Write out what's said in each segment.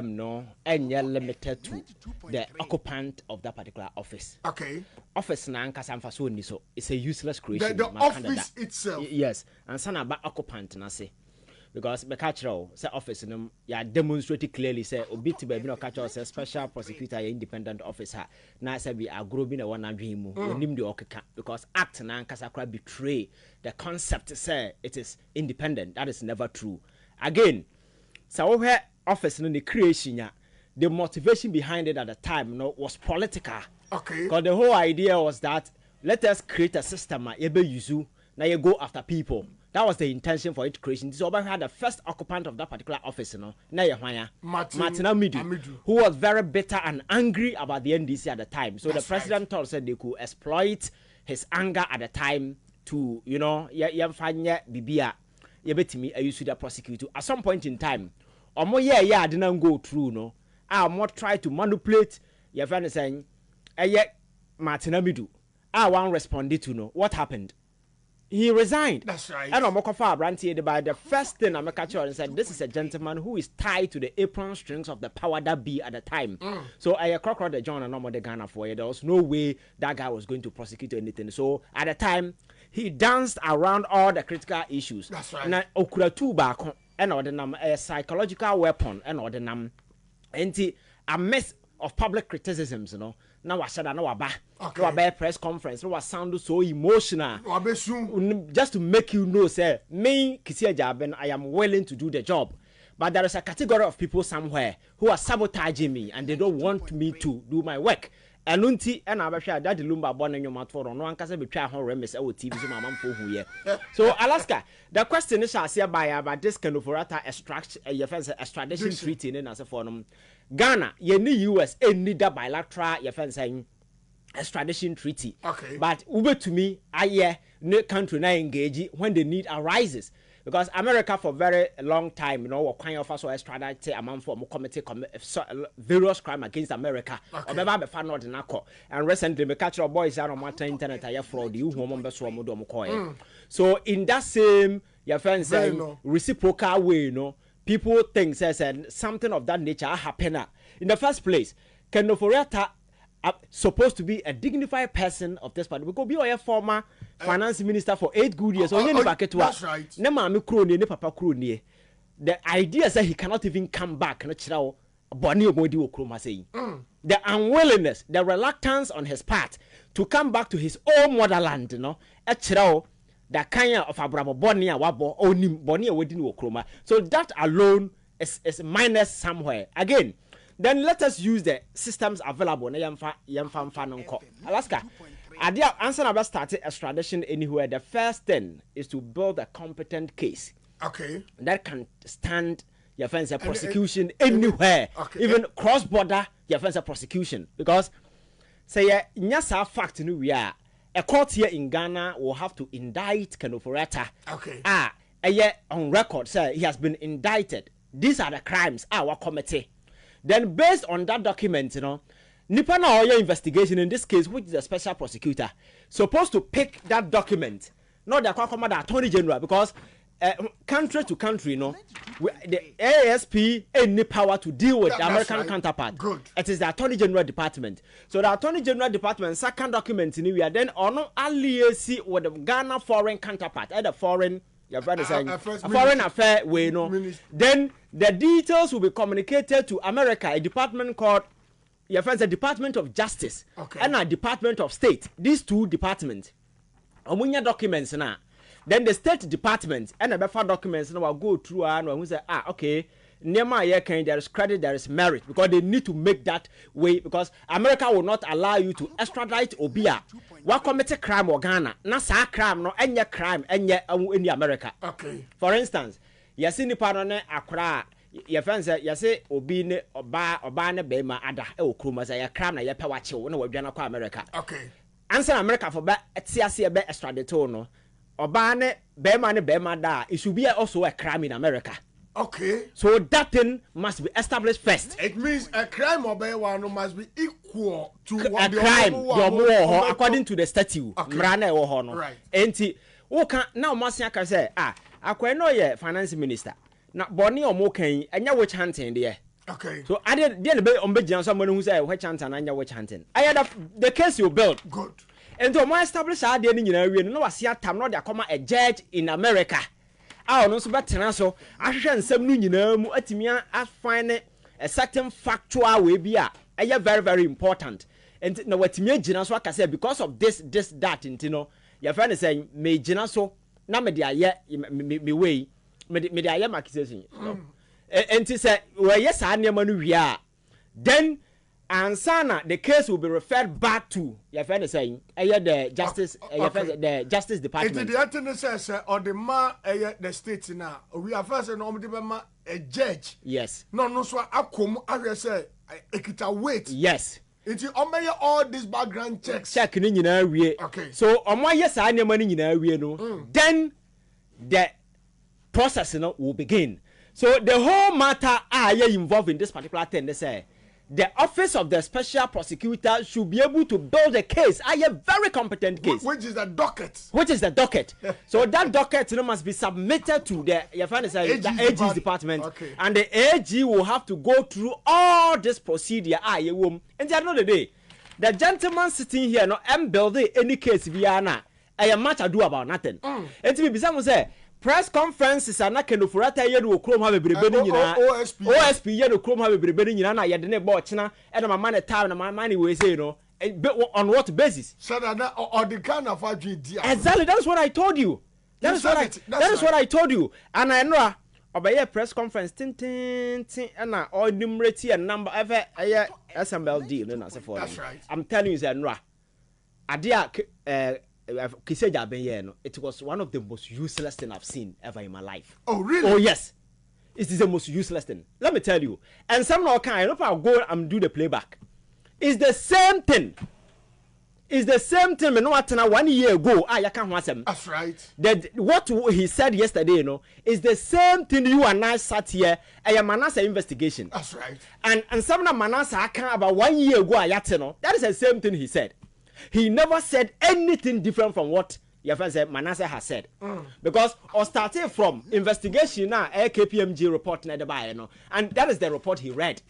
no and limited to the occupant of that particular office. Okay. Office na nkasa mfaso ni so it's a useless creation. The office itself. Yes, and sana about occupant na say. Because the catcher say office no ya demonstrated clearly say obi ti baby no catcher say special prosecutor independent officer na say be agro bi na one adwen mu onim de okeka because act na nkasa kra betray the concept say it is independent. That is never true. Again, so we office no the creation ya, the motivation behind it at the time was political. Okay. Because the whole idea was that let us create a system ebe use now you go after people. That was the intention for its creation. So we had the first occupant of that particular office, Martin Amidu, who was very bitter and angry about the NDC at the time. So the president told said they could exploit his anger at the time to, bibia yebetimi ayusu the prosecutor. At some point in time, didn't go through more try to manipulate your friend saying Martin Amidu. I won't respond to what happened. He resigned. That's right. And Omokofa Abrantie by the first thing I catch and said, this is a gentleman who is tied to the apron strings of the power that be at the time. So I crocodile the John and the Ghana for you. There was no way that guy was going to prosecute anything. So at the time, he danced around all the critical issues. That's right. And okura two back and ordinam a psychological weapon and ordinam a mess of public criticisms, Now I said I know about press conference. No, I sound so emotional. Just to make you know, say me Kisia Jaben, I am willing to do the job. But there is a category of people somewhere who are sabotaging me and they don't want me to do my work. And unti and I share that the lumba born in your mouth for no one can say betray her remes or TV so my mom for who ye. So Alaska, the question is I say by about this Ken Ofori Attah extradition treaty in as a forum. Ghana, ye need US need a bilateral your saying extradition treaty. Okay. But Uber to me, no country now engage when the need arises. Because America for very long time, what kind of us extradite a man for committee various crime against America. And recently, me catch your boys out on my internet. I fraud you who So in that same your friend saying reciprocal way, people think says something of that nature happen. In the first place, Ken Ofori Attah supposed to be a dignified person of this party because be a former finance minister for 8 good years. That's right. The idea is that he cannot even come back. The unwillingness, the reluctance on his part to come back to his own motherland, the kind of Abraham Bonia Wabo Onim Bonia Wedin Okroma. So that alone is minus somewhere. Again, then let us use the systems available. Alaska, Adia answer about starting extradition anywhere. The first thing is to build a competent case. Okay. That can stand your friends a prosecution anywhere, even cross border your friends a prosecution. Because say nyasa fact we are a court here in Ghana will have to indict Ken Ofori Attah. Okay. On record say he has been indicted. These are the crimes our committee. Then based on that document, Nipa na your investigation in this case, which is a special prosecutor, supposed to pick that document, not the Attorney General, because country to country, the ASP any power to deal with the American counterpart. Good. It is the Attorney General Department. So the Attorney General Department second document in we are then on alliance with the Ghana foreign counterpart, either foreign. Your brother saying a foreign affair way, Then the details will be communicated to America, a department called your friends, a Department of Justice, and a Department of State. These two departments, Omunya documents now. Then the State Department and the BFA documents will go through and we say, okay, there is credit, there is merit, because they need to make that way, because America will not allow you to extradite Obia. What committed crime or Ghana? Not sa crime, no any crime, any in the America. Okay. For instance, you see the partner Accra, your friends say, you say Obine Obana Bema Ada Okruma say a crime na your pawachi no we Ghana America. Okay. Answer America for ba TC be extradite no. Obane Bema ne Bema da, it should be also a crime in America. Okay. So that thing must be established first. It means a crime or one must be equal to a crime. According to the statute. Right. And now Masia can say, I know ye finance minister. Now Bonnie or Mokan, and you which hunting there. Okay. So I did the someone who said which chanting and which chanting. I had the case you built. Good. And to my established idea in no see a time not a judge in America. I don't know better so I should some new at me as find a certain factual way be very, very important. And no what me Gina so I can say because of this, that, and you know, your friend is saying, me Gina so na me dia me way, me dia accusation. And he said, well, yes, I never knew we are. Then, and Sana, the case will be referred back to your friend is saying, the justice, the Justice Department. The attorney says, or the the states now, we are first and only a judge. Yes. No, so I come, I say, it wait. Yes. It's all these background checks. Checking in okay. So, on my yes, I never money in then the process will begin. So the whole matter involved in this particular thing, they say the office of the special prosecutor should be able to build a case, a very competent case. Which is the docket. Which is the docket. So that docket must be submitted to the AG's department. Okay. And the AG will have to go through all this procedure. And at the end of the day, the gentleman sitting here no building any case via na much ado about nothing. And to be some say press conferences are not Ken Ofori Attah yedu okrom ha bebrebe ni nyina OSP yedu okrom ha bebrebe ni nyina na yede ne bo china e na mama ne time na mama ne we say no on what basis so that or the kind of exactly that is what I told you that is what I told you and I know obey press conference tin na all numerate and number ever SMLD no na say for that's right I'm telling you say no adia it was one of the most useless thing I've seen ever in my life. Oh, really? Oh, yes. It is the most useless thing. Let me tell you. And some now can I know if I'll go and do the playback. It's the same thing. It's the same thing. You know what? 1 year ago, you can't watch him. That's right. What he said yesterday, you know, is the same thing you and I sat here. A Manasa investigation. That's right. And some of Manasa I can't about 1 year ago. That is the same thing he said. He never said anything different from what your friend said Manasseh has said. Because or started from investigation now KPMG report and that is the report he read.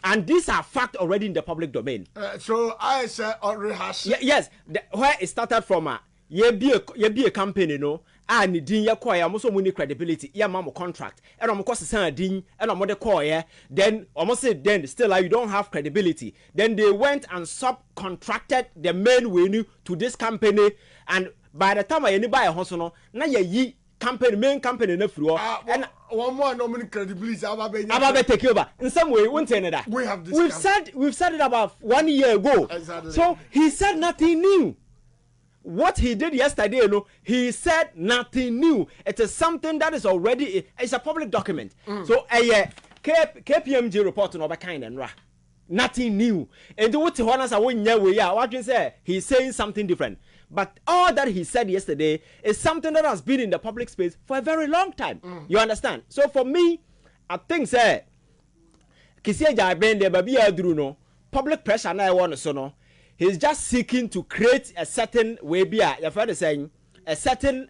And these are facts already in the public domain. So I said already has yes, where it started from ye be a company no and din ye call ya so money credibility ya mamo contract and am cost san din and am de call ya then almost say then still you don't have credibility then they went and subcontracted the main venue to this company and by the time I buy a house no na ye company main company na free and one more no many credibility about take over in some way won't say that we've said it about 1 year ago. Exactly. So he said nothing new. What he did yesterday, you know, he said nothing new. It is something that is already it's a public document. So KPMG report on kind and nothing new. And what you say he's saying something different. But all that he said yesterday is something that has been in the public space for a very long time. You understand? So for me, I think say public pressure now I want to so no. He's just seeking to create a certain way beer. Your friend is saying a certain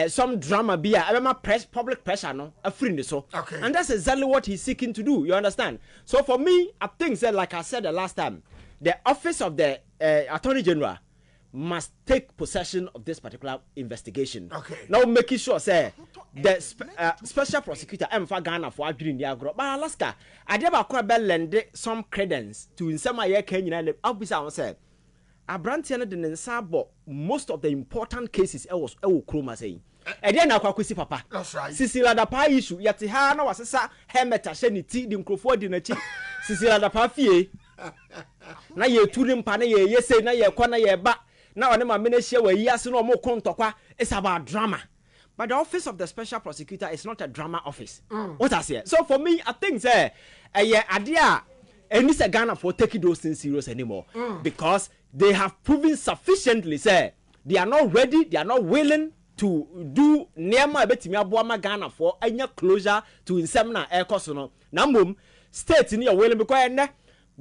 some drama beer. I remember public pressure, no, a friend so. Okay. And that's exactly what he's seeking to do. You understand? So for me, I think that like I said the last time, the office of the Attorney General must take possession of this particular investigation. Okay. Now making sure say the special prosecutor Ghana for Adrian Diagro, but Alaska, I never quite lend some credence to in some year Kenya officer say Abrantiana den Sabo most of the important cases was Kroma saying. And then I kwasi papa. That's right. Sisila da pa issue yati ha na wasesa hemeta sheniti di mkrofo di na chi. Sisila da pa fie. Na ye turi mpa na ye yese na ye kwa na ye ba. Now, I'm going to share no more contokwa. It's about drama. But the office of the special prosecutor is not a drama office. What I say. So for me, I think idea and this Ghana for taking those things serious anymore because they have proven sufficiently say they are not ready, they are not willing to do nearma betimi aboama Ghana for any closure to insemna air cost no. Nambum state in your willing because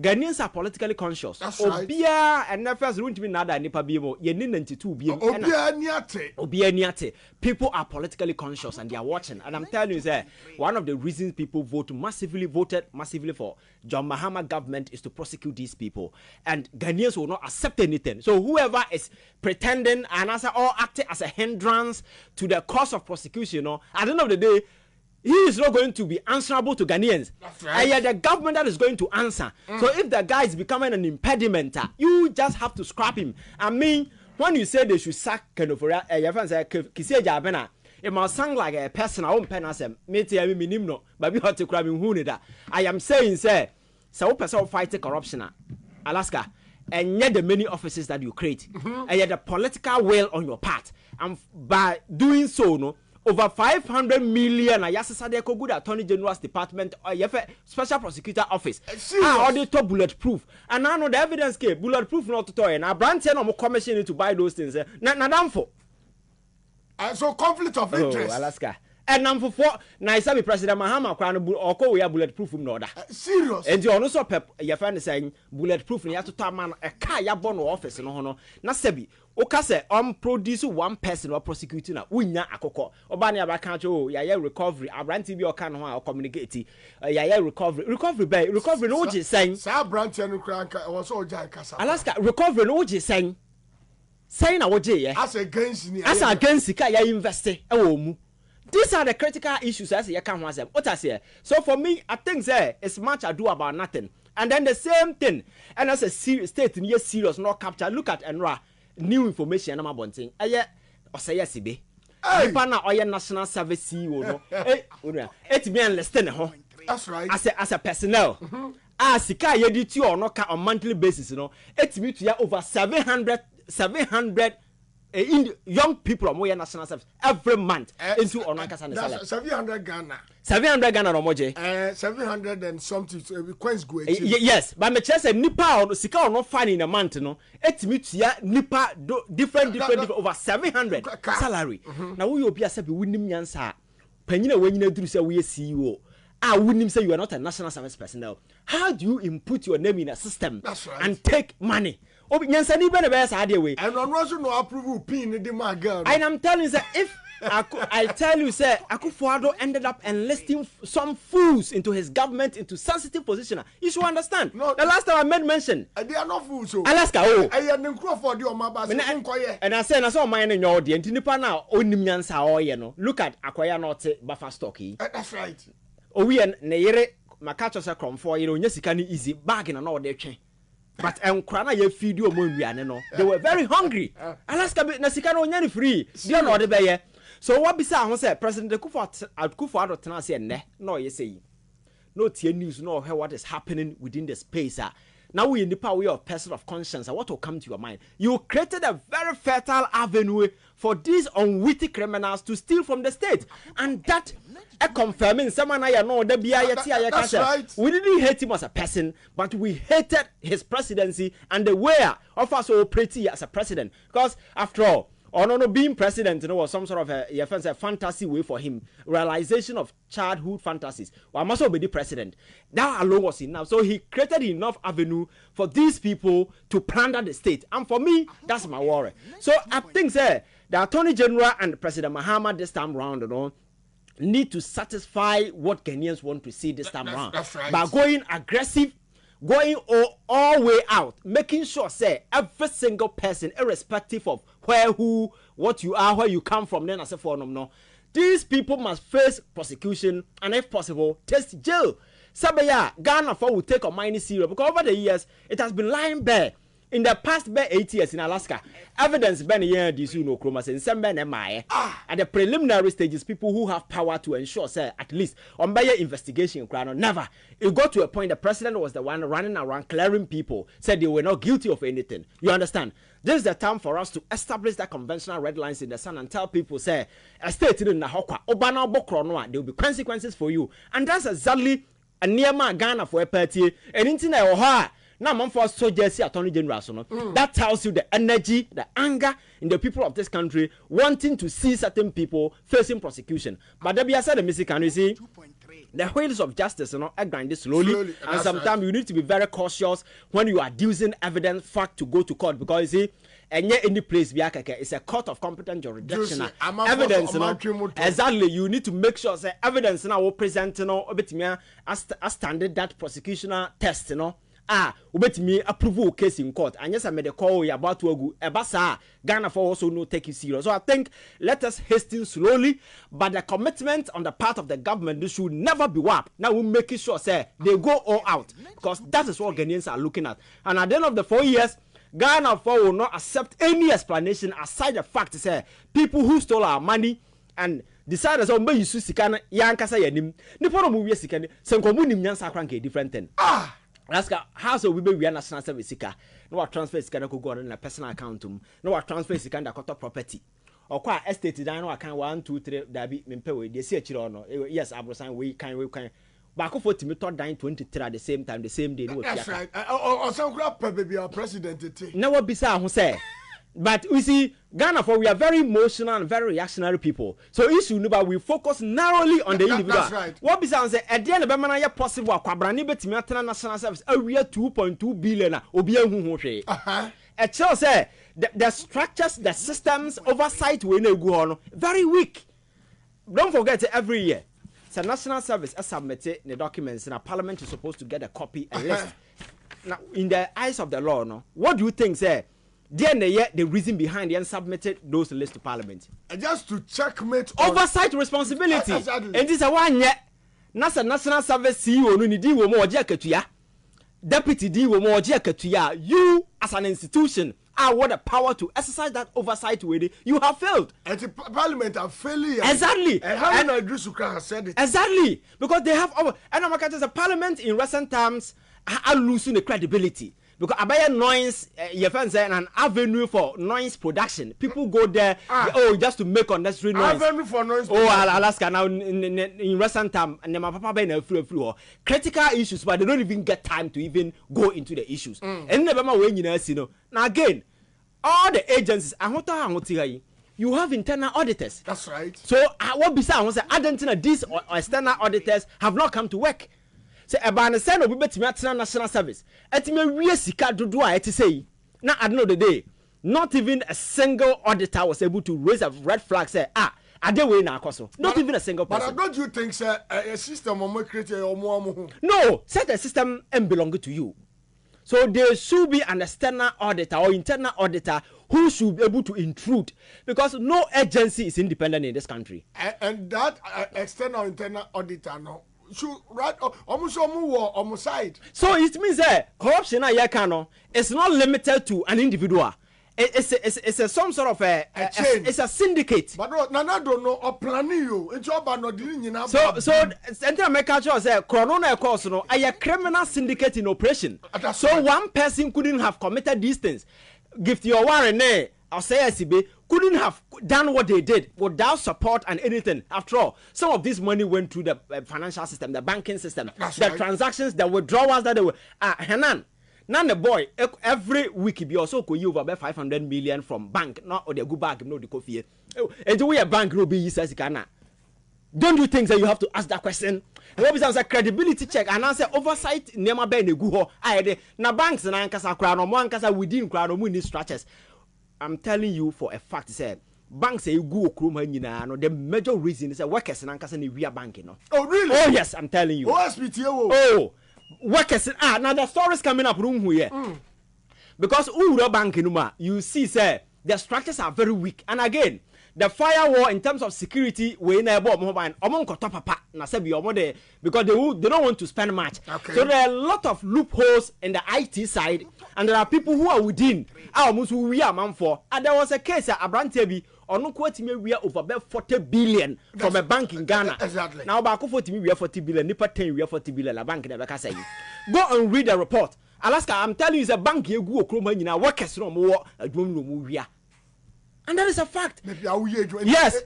Ghanaians are politically conscious. That's right. Obia and first room to be nada nipa biemo. Ye ni 92 biemo. Obia niate. People are politically conscious and they are watching. And I'm telling you, sir, one of the reasons people voted massively for John Mahama government is to prosecute these people. And Ghanaians will not accept anything. So whoever is pretending and answer or acting as a hindrance to the cause of prosecution, you know, at the end of the day, he is not going to be answerable to Ghanaians. That's right. And yet the government that is going to answer. So if the guy is becoming an impediment, you just have to scrap him. I mean, when you say they should sack Ken Ofori Attah, it must sound like a person I won't pen as a minimum, but we have to grab him who that. I am saying, sir, so person fight corruption, Alaska, and yet the many offices that you create, and yet the political will on your part, and by doing so, no. Over 500 million ayasasa ko good Attorney General's Department or Special Prosecutor Office. Auditor bulletproof. And now the evidence came bulletproof not to toy. And a branch no commission to buy those things. Na for. So conflict of interest. Alaska. And number 4, na isabi President Mahama kwano or ko we bulletproof no order. Serious. And you also pep your friend saying bulletproof ni to ta man a car ya bon office no hono. Na sebi oka se produce one person or prosecuting na unya akoko. Oba na abaka cho ya recovery abranti bi oka no ho communicate. Ya recovery no je saying. Sa branch no kranka was so jai kasa. Alaska recovery no je saying. Saying na woje ye. As against ka ya invest e wo mu. These are the critical issues as you can answer. What I say. So for me, I think it's much ado about nothing. And then the same thing. And as a state in serious not capture. Look at Enra new information. I'm about thing. Or say yes, be. Pana or national service CEO. No. It's me enlisted. That's right. As a personnel. Sika yediti or no on monthly basis. You know. It's me to over 700 young people are more national service every month into Onankasa salary. 700 Ghana. 700 Ghana no moje. 700 and something Queens go. Yes, but me chese nipa or sika or no fine in a month no. Etimi tia nipa different over 700 salary. Now we obi asebi winim nyansa. Panyina wenyina duru say we CEO. Wouldn't say you are not a national service personnel. How do you input your name in a system and take money? And I'm telling you, if I tell you, sir, Akufo-Addo ended up enlisting some fools into his government into sensitive position. You should understand. No, the last time I made mention, they are not fools. Alaska, and I said, I saw mine in your audience. Now, look at Akwaya Norte Buffer Stocky. That's right. We and Nere Makacho Sakrom for Yesikani easy bargain and all their chain. But Krana ye feed you no. They were very hungry. Alaska Nasikano Nyani free. They know the bay. So what beside say President Akufo-Addo Tenase ne no ye say. No tea news no hear what is happening within the space. Now we in the power of person of conscience. What will come to your mind? You created a very fertile avenue for these unwitting criminals to steal from the state, and that confirming someone I know the that's right. We didn't hate him as a person, but we hated his presidency and the way of us operating as a president. Because after all, being president, was some sort of a fantasy way for him, realization of childhood fantasies. Well, I must also be the president. That alone was enough. So he created enough avenue for these people to plunder the state. And for me, that's my worry. So I think, the Attorney General and President Mahama this time round, need to satisfy what Ghanaians want to see this time round. That's right. By going aggressive, going all way out, making sure, every single person, irrespective of what you are, where you come from, then as a forum, no. These people must face prosecution and, if possible, taste jail. Sabaya, Ghana will take a minor serious because over the years, it has been lying bare. In the past 8 years in Alaska, evidence been here this no chromas and some ben at the preliminary stages, people who have power to ensure, at least on by investigation, never. It got to a point the president was the one running around clearing people, said they were not guilty of anything. You understand? This is the time for us to establish that conventional red lines in the sun and tell people, a state in Nahokwa, Obana Bokronoa, there will be consequences for you. And that's exactly a near Ghana for a party, and in Now, man for soldiers, Attorney General, so no. That tells you the energy, the anger in the people of this country wanting to see certain people facing prosecution. But there be a said, Mr. Can you see? The wheels of justice, you know, are grinding slowly. And sometimes you need to be very cautious when you are using evidence, fact to go to court, because you see, and yet any place it's a court of competent jurisdiction. Evidence, you know, exactly. You need to make sure that evidence now will present, you know, a bit me as standard that prosecutional test, you know. Ubet me approve case in court. And yes, I made a call about to go. Ebasa Ghana for also no take it serious. So I think let us hasten slowly, but the commitment on the part of the government this should never be warped. Now we make it sure say they go all out, because that is what Ghanaians are looking at. And at the end of the 4 years, Ghana for will not accept any explanation aside the fact say people who stole our money and decided as you su sikana yankasa yanim. Nipo mu wi sikani senkomu nim nyansa kranke different thing. Ask how so we be national service sika. No transfer sika na go on na personal account no transfer sika na koto property. Okwa estate dan no account 1 2 3 dabi mempe we dey see akire no. Yes, abrosan we kan back for to third dan 23 at the same time the same day no. That's right. Osan kura baby our president te. Na what bisa ho say. But we see Ghana for we are very emotional and very reactionary people. So issue no, but we focus narrowly on the individual. That's right. What be say at the end of the ya possible kwabrani betimi atena national service awia 2.2 billion obi ahu ho hwe. It shows say the structures, the systems, oversight we na egu ho no very weak. Don't forget every year the national service submitted the documents and parliament is supposed to get a copy and list. Now in the eyes of the law no, what do you think say the reason behind the submitted those lists to parliament? Just to checkmate oversight responsibility. And this is one yet. Nasa National Service CEO no ni di wo mo oje akatua. Deputy di wo mo oje akatua. You as an institution are what the power to exercise that oversight with. You have failed. And the parliament are failing. Exactly. And how Idris has said it. Exactly. Because they have and I'm like, the parliament in recent times are losing the credibility. Because abaya noise, your friends say an avenue for noise production. People go there, just to make unnecessary noise. Avenue for noise. Alaska now in recent time, and my papa been free critical issues, but they don't even get time to even go into the issues. And never mind when you know. Now again, all the agencies, you have internal auditors. That's right. So what besides, I don't know these external auditors have not come to work. Say about the same we betimi atena national service etime wie sika dodo a eti say na at the end of the day not even a single auditor was able to raise a red flag say ade we na akoso not even a single person. But don't you think say a system omo create omo no, say the system belong to you, so there should be an external auditor or internal auditor who should be able to intrude, because no agency is independent in this country, and that external internal auditor no should right almost side. So it means that corruption is not limited to an individual. It's a some sort of a chain. It's a syndicate. But no, Nana don't know or planning you. It's all about not doing enough. So enter make sure say corona course no a criminal syndicate in operation. So right. One person couldn't have committed these things. Gift your warrant or say SCB couldn't have done what they did without support and anything. After all, some of this money went through the financial system, the banking system, the transactions, the withdrawals that they were. Hanan, now the boy every week be also could you over about 500 million from bank, not or they go back, no the coffee. And the way a bank will be says Ghana. Don't you think that you have to ask that question? What is a credibility check and answer oversight? Never be ne guho. Na banks na ankasa kra no mo ankasa within kra no mo ni structures. I'm telling you for a fact, say banks say you go kroma nyina no. The major reason is that workers na ankasa ne via banking no. Oh really? Oh yes, I'm telling you. OSP oh workers now the stories coming up room here. Because uro banking no you see say the structures are very weak, and again the firewall in terms of security we na ebo mobile omon koto papa na say be omo there because they don't want to spend much. Okay. So there are a lot of loopholes in the IT side, and there are people who are within almost who we are man for. And there was a case at Abrantebi onu kwatime we are over 40 billion from a bank in Ghana. Exactly. Now ba ko 40 we are 40 billion, nipa 10 we are 40 billion la bank na be ka say. Go and read the report. Alaska, I'm telling you, is a bank you go kroma nyina workers no mo adwom no mo wia. And that is a fact. Yes.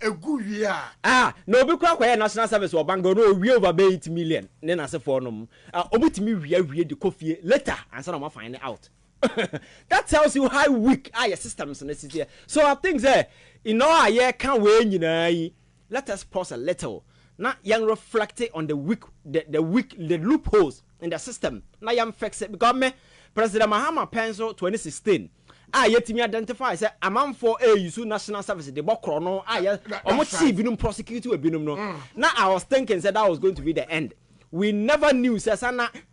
No, because national service or bango no we over 8 million. Then I say for no. Obutimi we the coffee later and so I'm find out. That tells you how weak are your systems in this year. So I think that in all year can we let us pause a little. Now young reflecting on the loopholes in the system. Now young fix it because me President Mahama Pencil 2016. Yet me identify say a man for a use national service the bokrono almost binum prosecute a binum no. Now I was thinking that was going to be the end. We never knew say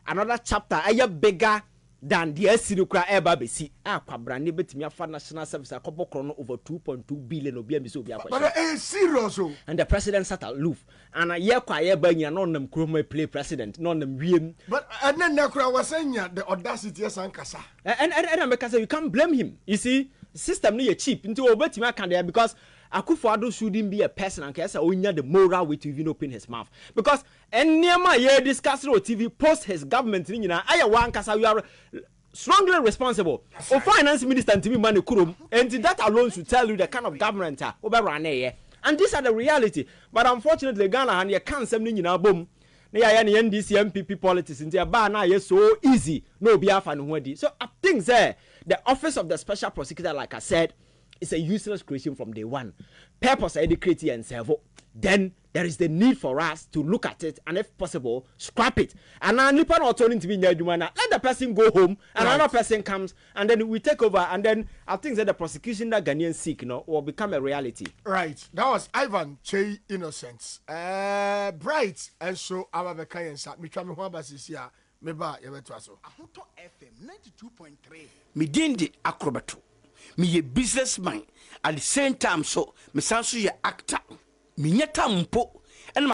another chapter bigger than the Sinukra Eba Besi. Brandi betimi afa national service a bokrono over 2.2 billion obiambi so biakwa. But it's serious. And the president sat aloof. And a year kwa banya non them chrome play president, non them wiem. But and then Nakura was saying the audacity is ankasa. And because you can't blame him. You see, system ni cheap into obetimi can there because Akufo-Addo shouldn't be a person and can say only the moral way to even open his mouth. Because any year discussing on TV post his government I one kasa you are strongly responsible. Or finance minister and TV money kurum and that alone should tell you the kind of government and these are the reality. But unfortunately Ghana and you can't send in our boom. Na ya NDC MPP politics in their na so easy no be afan. So I think the office of the special prosecutor, like I said, it's a useless creation from day one. Purpose educate and serve. Then there is the need for us to look at it and if possible scrap it. And now Nippon or turning to be let the person go home and another person comes and then we take over and then I think that the prosecution that Ghanaians seek will become a reality. Right. That was Ivan Che Innocence. Bright and so our Bekayan sat me trying to meba yebetwaso. Ahoto FM 92.3. Midindi acrobato. Me a businessman at the same time so me sanso ye actor. Me nyata mpo